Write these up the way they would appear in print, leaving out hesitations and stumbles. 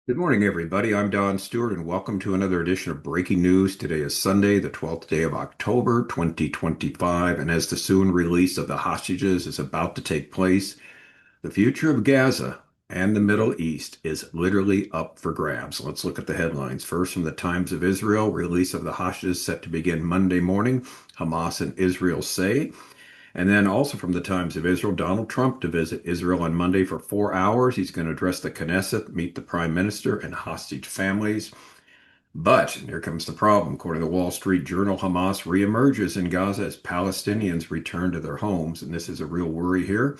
Good morning, everybody. I'm Don Stewart, and welcome to another edition of Breaking News. Today is Sunday, the 12th day of October, 2025, and as the soon release of the hostages is about to take place, the future of Gaza and the Middle East is literally up for grabs. Let's look at the headlines. First, from the Times of Israel, release of the hostages set to begin Monday morning, Hamas and Israel say. And then also from the Times of Israel, Donald Trump to visit Israel on Monday for 4 hours. He's going to address the Knesset, meet the prime minister and hostage families. But and here comes the problem. According to the Wall Street Journal, Hamas reemerges in Gaza as Palestinians return to their homes. And this is a real worry here.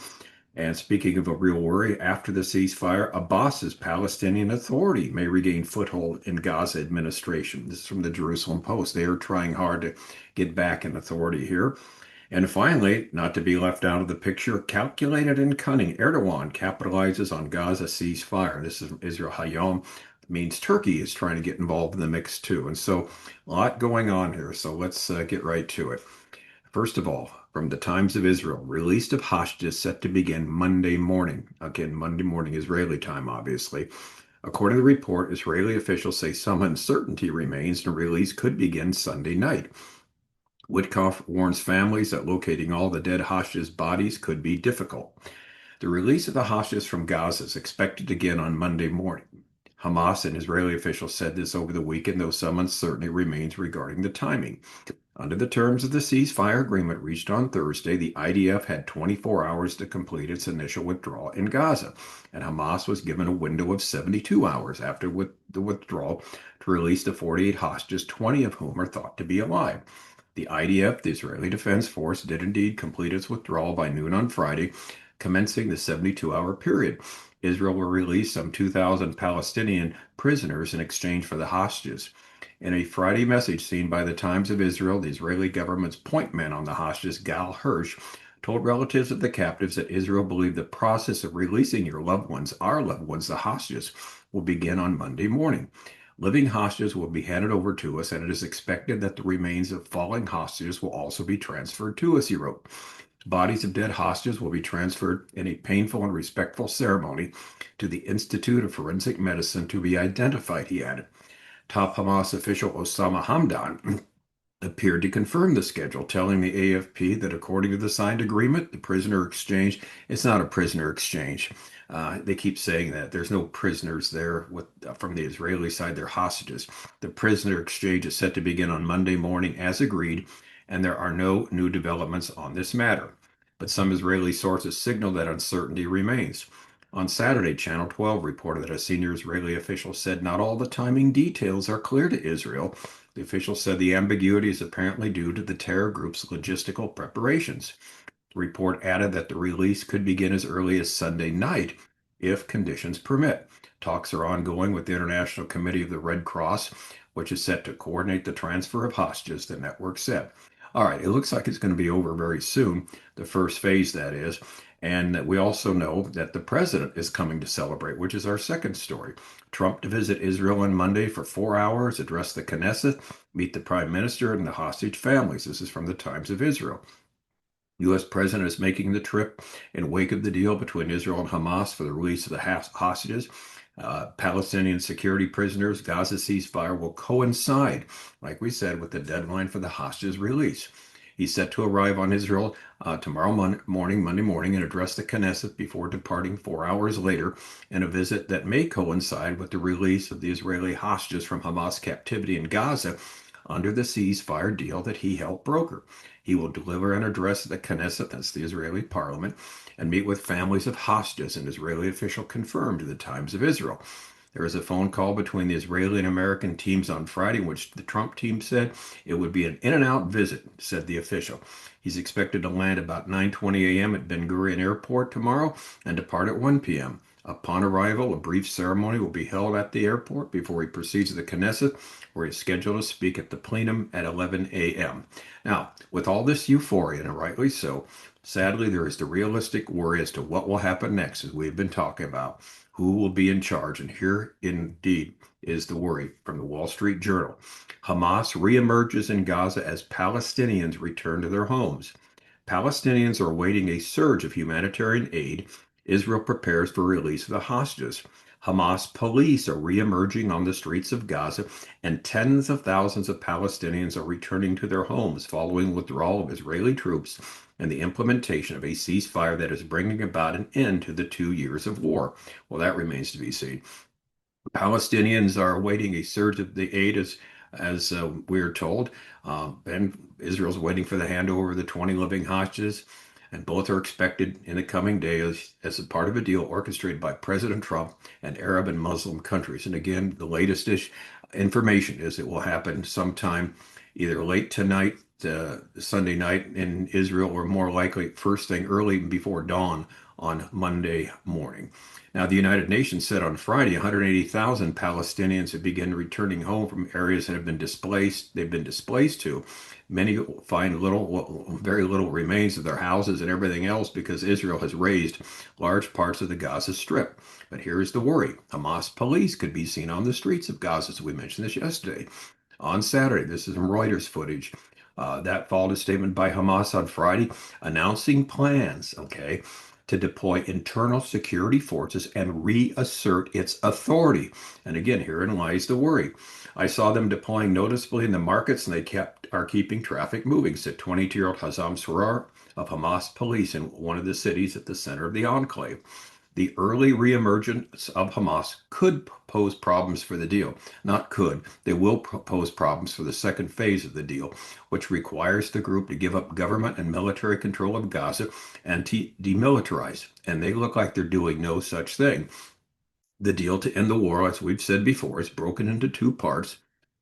And speaking of a real worry, after the ceasefire, Abbas's Palestinian Authority may regain foothold in Gaza administration. This is from the Jerusalem Post. They are trying hard to get back in authority here. And finally, not to be left out of the picture, calculated and cunning, Erdogan capitalizes on Gaza ceasefire. This is Israel HaYom. Means Turkey is trying to get involved in the mix too. And so a lot going on here. So let's get right to it. First of all, from the Times of Israel, release of hostages set to begin Monday morning. Again, Monday morning, Israeli time, obviously. According to the report, Israeli officials say some uncertainty remains and release could begin Sunday night. Witkoff warns families that locating all the dead hostages' bodies could be difficult. The release of the hostages from Gaza is expected again on Monday morning. Hamas and Israeli officials said this over the weekend, though some uncertainty remains regarding the timing. Under the terms of the ceasefire agreement reached on Thursday, the IDF had 24 hours to complete its initial withdrawal in Gaza, and Hamas was given a window of 72 hours after the withdrawal to release the 48 hostages, 20 of whom are thought to be alive. The IDF, the Israeli Defense Force, did indeed complete its withdrawal by noon on Friday, commencing the 72-hour period. Israel will release some 2,000 Palestinian prisoners in exchange for the hostages. In a Friday message seen by the Times of Israel, the Israeli government's point man on the hostages, Gal Hirsch, told relatives of the captives that Israel believed the process of releasing your loved ones, our loved ones, the hostages, will begin on Monday morning. Living hostages will be handed over to us, and it is expected that the remains of fallen hostages will also be transferred to us, he wrote. Bodies of dead hostages will be transferred in a painful and respectful ceremony to the Institute of Forensic Medicine to be identified, he added. Top Hamas official Osama Hamdan appeared to confirm the schedule, telling the AFP that according to the signed agreement, the prisoner exchange, it's not a prisoner exchange. They keep saying that there's no prisoners there from the Israeli side, they're hostages. The prisoner exchange is set to begin on Monday morning as agreed, and there are no new developments on this matter. But some Israeli sources signal that uncertainty remains. On Saturday, Channel 12 reported that a senior Israeli official said not all the timing details are clear to Israel. The official said the ambiguity is apparently due to the terror group's logistical preparations. The report added that the release could begin as early as Sunday night if conditions permit. Talks are ongoing with the International Committee of the Red Cross, which is set to coordinate the transfer of hostages, the network said. All right, it looks like it's going to be over very soon, the first phase, that is. And we also know that the president is coming to celebrate, which is our second story. Trump to visit Israel on Monday for 4 hours, address the Knesset, meet the prime minister and the hostage families. This is from the Times of Israel. U.S. president is making the trip in wake of the deal between Israel and Hamas for the release of the hostages. Palestinian security prisoners, Gaza ceasefire will coincide, like we said, with the deadline for the hostages release. He's set to arrive on Israel tomorrow morning, Monday morning, and address the Knesset before departing 4 hours later in a visit that may coincide with the release of the Israeli hostages from Hamas captivity in Gaza under the ceasefire deal that he helped broker. He will deliver an address at the Knesset, that's the Israeli parliament, and meet with families of hostages, an Israeli official confirmed to the Times of Israel. There was a phone call between the Israeli and American teams on Friday, in which the Trump team said it would be an in-and-out visit, said the official. He's expected to land about 9:20 a.m. at Ben Gurion Airport tomorrow and depart at 1 p.m. Upon arrival, a brief ceremony will be held at the airport before he proceeds to the Knesset, where he's scheduled to speak at the plenum at 11 a.m. Now, with all this euphoria, and rightly so, sadly, there is the realistic worry as to what will happen next, as we've been talking about. Who will be in charge? And here, indeed, is the worry from the Wall Street Journal. Hamas reemerges in Gaza as Palestinians return to their homes. Palestinians are awaiting a surge of humanitarian aid. Israel prepares for release of the hostages. Hamas police are re-emerging on the streets of Gaza, and tens of thousands of Palestinians are returning to their homes following withdrawal of Israeli troops and the implementation of a ceasefire that is bringing about an end to the 2 years of war. Well, that remains to be seen. Palestinians are awaiting a surge of the aid, as we're told, and Israel's waiting for the handover of the 20 living hostages, and both are expected in the coming days as a part of a deal orchestrated by President Trump and Arab and Muslim countries. And again, the latest information is it will happen sometime either late tonight, Sunday night in Israel, or more likely first thing early before dawn on Monday morning. Now, the United Nations said on Friday 180,000 Palestinians have begun returning home from areas that have been displaced. They've been displaced to. Many find very little remains of their houses and everything else because Israel has razed large parts of the Gaza Strip. But here is the worry. Hamas police could be seen on the streets of Gaza, as we mentioned this yesterday. On Saturday, this is some Reuters footage. That followed a statement by Hamas on Friday announcing plans, okay, to deploy internal security forces and reassert its authority. And again, herein lies the worry. I saw them deploying noticeably in the markets, and they are keeping traffic moving, said 22-year-old Hazam Surar of Hamas police in one of the cities at the center of the enclave. The early reemergence of Hamas could pose problems for the deal. Not could, they will pose problems for the second phase of the deal, which requires the group to give up government and military control of Gaza and to demilitarize. And they look like they're doing no such thing. The deal to end the war, as we've said before, is broken into two parts.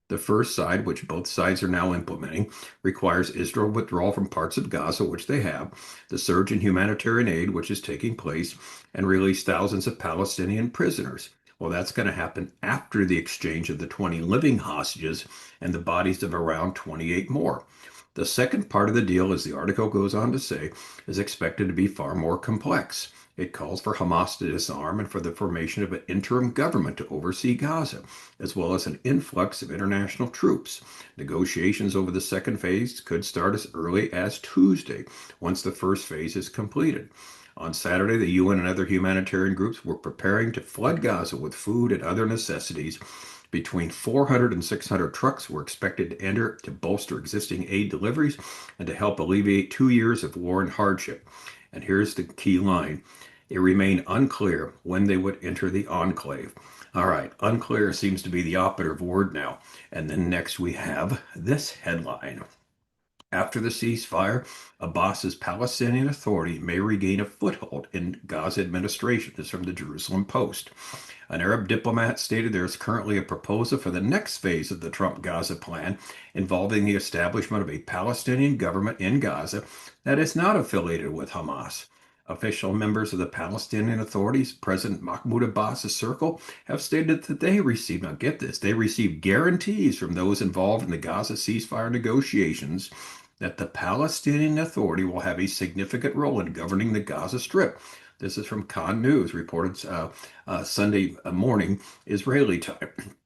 The first side, which both sides are now implementing, requires Israel withdrawal from parts of Gaza, which they have, the surge in humanitarian aid, which is taking place, and release thousands of Palestinian prisoners. Well, that's going to happen after the exchange of the 20 living hostages and the bodies of around 28 more. The second part of the deal, as the article goes on to say, is expected to be far more complex. It calls for Hamas to disarm and for the formation of an interim government to oversee Gaza, as well as an influx of international troops. Negotiations over the second phase could start as early as Tuesday, once the first phase is completed. On Saturday, the UN and other humanitarian groups were preparing to flood Gaza with food and other necessities. Between 400 and 600 trucks were expected to enter to bolster existing aid deliveries and to help alleviate 2 years of war and hardship. And here's the key line. It remained unclear when they would enter the enclave. All right, unclear seems to be the operative word now. And then next we have this headline. After the ceasefire, Abbas's Palestinian Authority may regain a foothold in Gaza administration. This is from the Jerusalem Post. An Arab diplomat stated there is currently a proposal for the next phase of the Trump Gaza plan involving the establishment of a Palestinian government in Gaza that is not affiliated with Hamas. Official members of the Palestinian Authorities, President Mahmoud Abbas's circle, have stated that they received, now get this, they received guarantees from those involved in the Gaza ceasefire negotiations that the Palestinian Authority will have a significant role in governing the Gaza Strip. This is from Khan News, reported Sunday morning, Israeli time.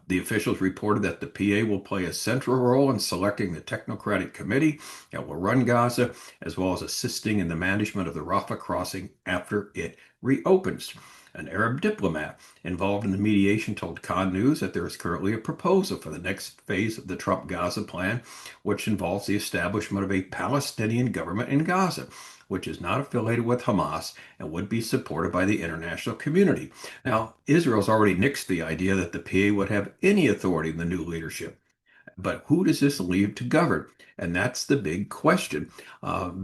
The officials reported that the PA will play a central role in selecting the technocratic committee that will run Gaza, as well as assisting in the management of the Rafah crossing after it reopens. An Arab diplomat involved in the mediation told Khan News that there is currently a proposal for the next phase of the Trump Gaza plan, which involves the establishment of a Palestinian government in Gaza, which is not affiliated with Hamas and would be supported by the international community. Now, Israel's already nixed the idea that the PA would have any authority in the new leadership. But who does this leave to govern? And that's the big question.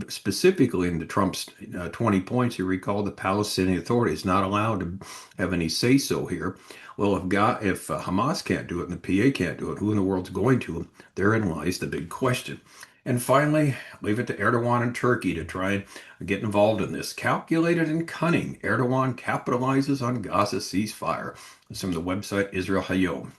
Specifically in the Trump's 20 points, you recall the Palestinian Authority is not allowed to have any say-so here. Well, if Hamas can't do it and the PA can't do it, who in the world's going to? Therein lies the big question. And finally, leave it to Erdogan and Turkey to try and get involved in this. Calculated and cunning, Erdogan capitalizes on Gaza ceasefire. It's from the website Israel HaYom.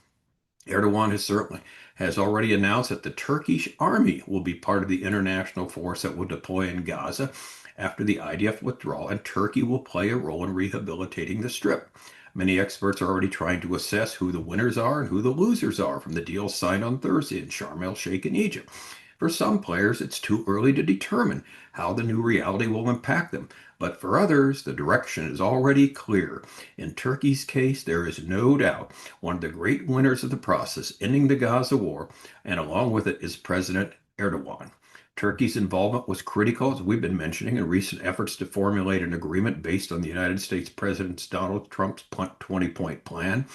Erdogan has already announced that the Turkish army will be part of the international force that will deploy in Gaza after the IDF withdrawal, and Turkey will play a role in rehabilitating the Strip. Many experts are already trying to assess who the winners are and who the losers are from the deal signed on Thursday in Sharm el-Sheikh in Egypt. For some players, it's too early to determine how the new reality will impact them. But for others, the direction is already clear. In Turkey's case, there is no doubt one of the great winners of the process, ending the Gaza war, and along with it is President Erdogan. Turkey's involvement was critical, as we've been mentioning, in recent efforts to formulate an agreement based on the United States President Donald Trump's 20-point plan.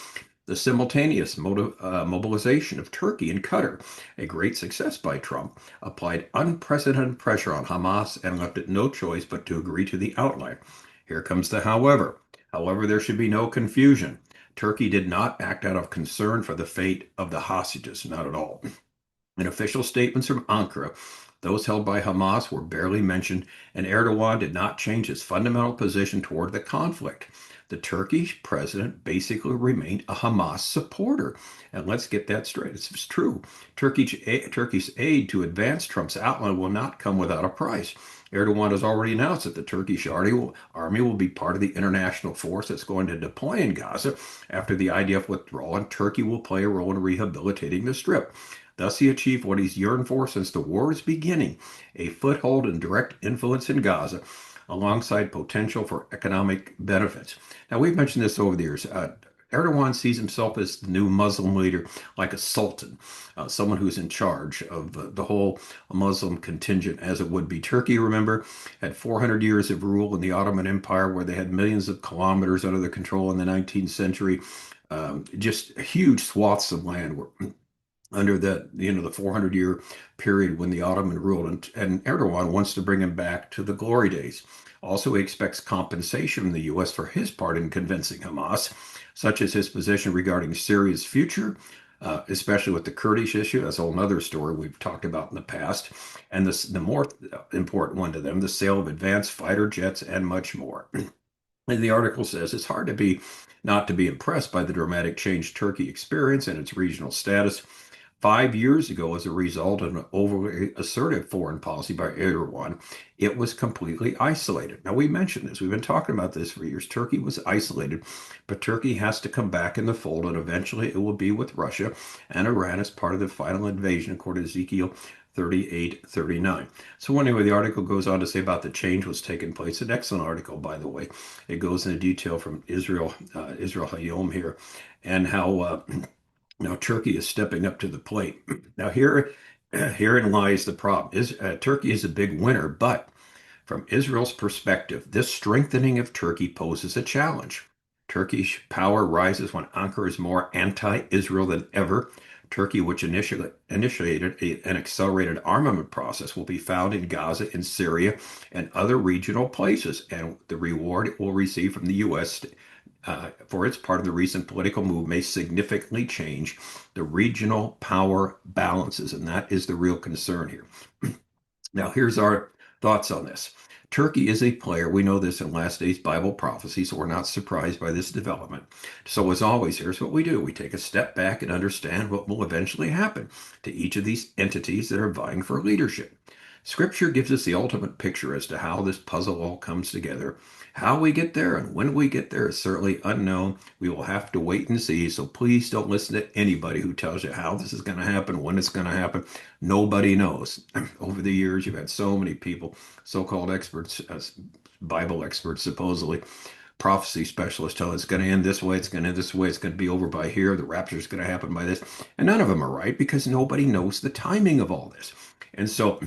The simultaneous mobilization of Turkey and Qatar, a great success by Trump, applied unprecedented pressure on Hamas and left it no choice but to agree to the outline. Here comes the however. However, there should be no confusion. Turkey did not act out of concern for the fate of the hostages, not at all. In official statements from Ankara, those held by Hamas were barely mentioned, and Erdogan did not change his fundamental position toward the conflict. The Turkish president basically remained a Hamas supporter. And let's get that straight. It's true. Turkey's aid to advance Trump's outline will not come without a price. Erdogan has already announced that the Turkish army will be part of the international force that's going to deploy in Gaza after the IDF withdrawal, and Turkey will play a role in rehabilitating the Strip. Thus, he achieved what he's yearned for since the war's beginning, a foothold and direct influence in Gaza, alongside potential for economic benefits. Now, we've mentioned this over the years. Erdogan sees himself as the new Muslim leader, like a sultan, someone who's in charge of the whole Muslim contingent, as it would be. Turkey, remember, had 400 years of rule in the Ottoman Empire, where they had millions of kilometers under their control in the 19th century. Just huge swaths of land were under the 400-year period when the Ottoman ruled, and Erdogan wants to bring him back to the glory days. Also, he expects compensation from the U.S. for his part in convincing Hamas, such as his position regarding Syria's future, especially with the Kurdish issue. That's a whole other story we've talked about in the past. And the more important one to them, the sale of advanced fighter jets and much more. And the article says it's hard to be not to be impressed by the dramatic change Turkey experienced and its regional status 5 years ago. As a result of an overly assertive foreign policy by Erdogan, it was completely isolated. Now, we mentioned this. We've been talking about this for years. Turkey was isolated, but Turkey has to come back in the fold, and eventually it will be with Russia and Iran as part of the final invasion, according to Ezekiel 38:39. So anyway, the article goes on to say about the change was taking place. An excellent article, by the way. It goes into detail from Israel HaYom here, and how now Turkey is stepping up to the plate. Now herein lies the problem. Turkey is a big winner, but from Israel's perspective, this strengthening of Turkey poses a challenge. Turkish power rises when Ankara is more anti-Israel than ever. Turkey, which initiated an accelerated armament process, will be found in Gaza, in Syria, and other regional places, and the reward it will receive from the U.S. For its part of the recent political move may significantly change the regional power balances, and that is the real concern here. Now, here's our thoughts on this. Turkey is a player. We know this in last days Bible prophecy, so we're not surprised by this development. So, as always, here's what we do. We take a step back and understand what will eventually happen to each of these entities that are vying for leadership. Scripture gives us the ultimate picture as to how this puzzle all comes together. How we get there and when we get there is certainly unknown. We will have to wait and see. So please don't listen to anybody who tells you how this is going to happen, when it's going to happen. Nobody knows. Over the years, you've had so many people, so-called experts, Bible experts, supposedly, prophecy specialists tell us it's going to end this way, it's going to end this way, it's going to be over by here, the rapture is going to happen by this. And none of them are right because nobody knows the timing of all this. And so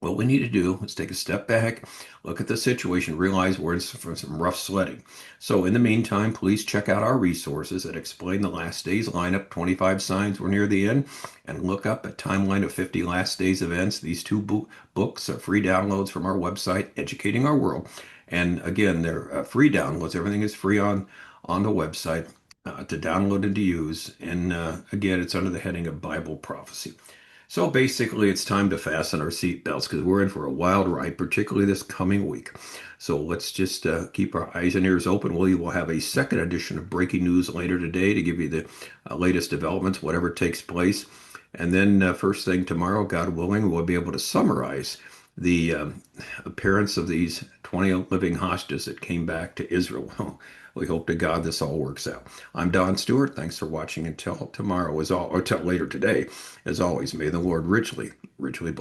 what we need to do is take a step back, look at the situation, realize we're in for some rough sledding. So in the meantime, please check out our resources that explain the last days lineup, 25 signs we're near the end, and look up a timeline of 50 last days events. These two books are free downloads from our website, Educating Our World. And again, they're free downloads. Everything is free on the website to download and to use. And again, it's under the heading of Bible prophecy. So basically, it's time to fasten our seatbelts because we're in for a wild ride, particularly this coming week. So let's just keep our eyes and ears open. We will have a second edition of breaking news later today to give you the latest developments, whatever takes place. And then first thing tomorrow, God willing, we'll be able to summarize the appearance of these 20 living hostages that came back to Israel. Well, we hope to God this all works out. I'm Don Stewart. Thanks for watching until tomorrow, or till later today. As always, may the Lord richly, richly bless.